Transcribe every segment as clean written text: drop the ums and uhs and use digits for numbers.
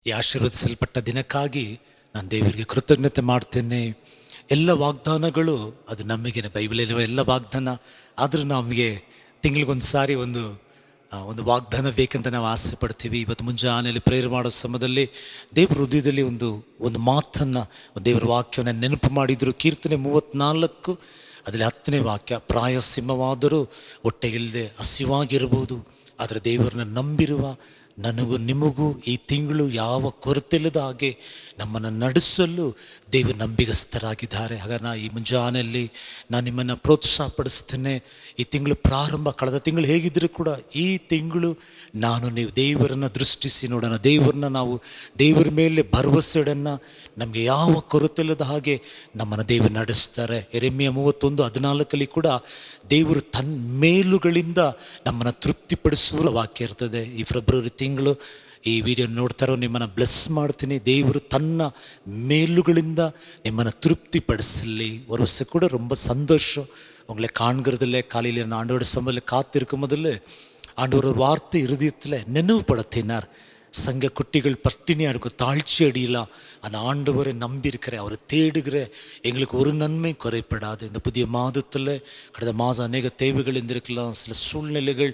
ಈ ಆಶೀರ್ವದಿಸಲ್ಪಟ್ಟ ದಿನಕ್ಕಾಗಿ ನಾನು ದೇವರಿಗೆ ಕೃತಜ್ಞತೆ ಮಾಡ್ತೇನೆ. ಎಲ್ಲ ವಾಗ್ದಾನಗಳು ಅದು ನಮಗೇನೆ, ಬೈಬಲಲ್ಲಿರುವ ಎಲ್ಲ ವಾಗ್ದಾನ. ಆದರೂ ನಮಗೆ ತಿಂಗಳಿಗೊಂದು ಸಾರಿ ಒಂದು ವಾಗ್ದಾನ ಬೇಕಂತ ನಾವು ಆಸೆ ಪಡ್ತೀವಿ. ಇವತ್ತು ಮುಂಜಾನೆಯಲ್ಲಿ ಪ್ರೇಯರ್ ಮಾಡೋ ಸಮಯದಲ್ಲಿ ದೇವ್ರ ಹೃದಯದಲ್ಲಿ ಒಂದು ಮಾತನ್ನು, ದೇವರ ವಾಕ್ಯವನ್ನು ನೆನಪು ಮಾಡಿದರು. ಕೀರ್ತನೆ 34 ಅದರಲ್ಲಿ 10ನೇ ವಾಕ್ಯ, ಪ್ರಾಯ ಸಿಂಹವಾದರೂ ಹೊಟ್ಟೆ ಇಲ್ಲದೆ ಹಸಿವಾಗಿರ್ಬೋದು, ಆದರೆ ದೇವರನ್ನ ನಂಬಿರುವ ನನಗೂ ನಿಮಗೂ ಈ ತಿಂಗಳು ಯಾವ ಕೊರತೆ ಇಲ್ಲದ ಹಾಗೆ ನಮ್ಮನ್ನು ನಡೆಸಲು ದೇವರು ನಂಬಿಗಸ್ತರಾಗಿದ್ದಾರೆ. ಹಾಗಾಗಿ ಈ ಮುಂಜಾನೆಯಲ್ಲಿ ನಾನು ನಿಮ್ಮನ್ನು ಪ್ರೋತ್ಸಾಹಪಡಿಸ್ತೇನೆ. ಈ ತಿಂಗಳು ಪ್ರಾರಂಭ, ಕಳೆದ ತಿಂಗಳು ಹೇಗಿದ್ದರೂ ಕೂಡ ಈ ತಿಂಗಳು ನೀವು ದೇವರನ್ನು ದೃಷ್ಟಿಸಿ ನೋಡೋಣ. ನಾವು ದೇವರ ಮೇಲೆ ಭರವಸೆ ಇಡೋಣ. ನಮಗೆ ಯಾವ ಕೊರತೆ ಇಲ್ಲದ ಹಾಗೆ ನಮ್ಮನ್ನು ದೇವರು ನಡೆಸ್ತಾರೆ. ಯೆರೆಮೀಯ 31:14 ಕೂಡ ದೇವರು ತನ್ನ ಮೇಲುಗಳಿಂದ ನಮ್ಮನ್ನು ತೃಪ್ತಿಪಡಿಸುವ ವಾಕ್ಯ ಇರ್ತದೆ. ಈ ಫೆಬ್ರವರಿ ತಿಂಗಳು ಈ ವಿಡಿಯೋ ನೋಡ್ತಾರೋ ನಿಮ್ಮನ್ನು ಬ್ಲೆಸ್ ಮಾಡ್ತೀನಿ. ದೇವರು ತನ್ನ ಮೇಲುಗಳಿಂದ ನಿಮ್ಮನ್ನು ತೃಪ್ತಿಪಡಿಸಲಿ. ஒரு வருஷம் கூட ரொம்ப சந்தோஷம் உங்களை காண்கிறதுல. காலையில் நான் ஆண்டோட சமையல் காத்திருக்கும் முதல்ல ஆண்டவர் ஒரு வார்த்தை இருதயத்தில் நினைவுபடுத்தினார். சங்க குட்டிகள் பட்டினியாக இருக்கும், தாழ்ச்சி அடியலாம், அந்த ஆண்டவரை நம்பியிருக்கிற, அவரை தேடுகிற எங்களுக்கு ஒரு நன்மை குறைப்படாது. இந்த புதிய மாதத்தில் கடந்த மாதம் அநேக தேவைகள் இருந்திருக்கலாம், சில சூழ்நிலைகள்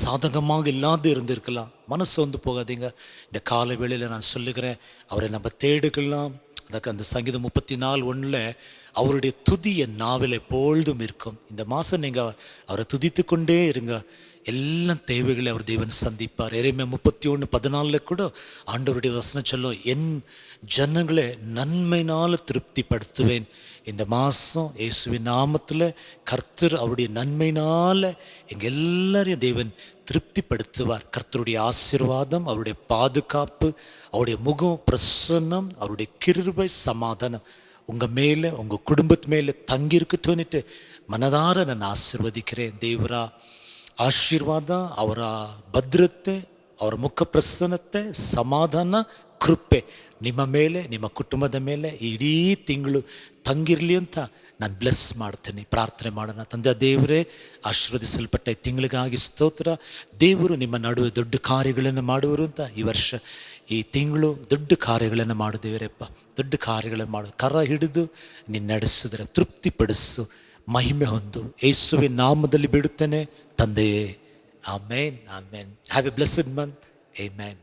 சாதகமாக இல்லாது இருந்திருக்கலாம். மனசு வந்து போகாதீங்க. இந்த கால வேளையில் நான் சொல்லுகிறேன், அவரை நம்ம தேடுக்கலாம். அதுக்கு அந்த சங்கீதம் 34:1 அவருடைய துதி என் நாவில் எப்பொழுதும் இருக்கும். இந்த மாதம் நீங்கள் அவரை துதித்து கொண்டே இருங்க. எல்லாம் தேவைகளை அவர் தேவன் சந்திப்பார். எரேமியா 31:14 கூட ஆண்டவருடைய வசனம் சொல்லும், என் ஜனங்களை நன்மையினால் திருப்திப்படுத்துவேன். இந்த மாதம் இயேசுவின் நாமத்தில் கர்த்தர் அவருடைய நன்மையினால் எங்கள் எல்லாரையும் தேவன் திருப்திப்படுத்துவார். கர்த்தருடைய ஆசீர்வாதம், அவருடைய பாதுகாப்பு, அவருடைய முகம் பிரசன்னம், அவருடைய கிருபை சமாதானம் உங்கள் மேலே உங்கள் குடும்பத்து மேலே தங்கியிருக்கட்டும்னுட்டு ಮನದಾರ ನಾನು ಆಶೀರ್ವದಿக்கிறேன். ದೇವರ ಆಶೀರ್ವಾದ, ಅವರ ಭದ್ರತೆ, ಅವರ ಮುಖ ಪ್ರಸನ್ನತೆ, ಸಮಾಧಾನ, ಕೃಪೆ ನಿಮ್ಮ ಮೇಲೆ, ನಿಮ್ಮ ಕುಟುಂಬದ ಮೇಲೆ ಇಡೀ ತಿಂಗಳು ತಂಗಿರಲಿ ಅಂತ ನಾನು ಬ್ಲೆಸ್ ಮಾಡ್ತೇನೆ. ಪ್ರಾರ್ಥನೆ ಮಾಡೋಣ. ತಂದೆ ದೇವರೇ, ಆಶೀರ್ವದಿಸಲ್ಪಟ್ಟ ಈ ತಿಂಗಳಿಗಾಗಿ ಸ್ತೋತ್ರ. ದೇವರು ನಿಮ್ಮ ನಡುವೆ ದೊಡ್ಡ ಕಾರ್ಯಗಳನ್ನು ಮಾಡುವರು ಅಂತ ಈ ವರ್ಷ ಈ ತಿಂಗಳು ದೊಡ್ಡ ಕಾರ್ಯಗಳನ್ನು ಮಾಡಿದೇವರಪ್ಪ. ದೊಡ್ಡ ಕಾರ್ಯಗಳನ್ನು ಮಾಡು, ಕರ ಹಿಡಿದು ನೀನು ನಡೆಸಿದ್ರೆ ತೃಪ್ತಿಪಡಿಸು, ಮಹಿಮೆ ಹೊಂದು. ಯೇಸುವಿನ ನಾಮದಲ್ಲಿ ಬಿಡುತ್ತೇನೆ ತಂದೆಯೇ. Amen, amen. Have a blessed month. Amen.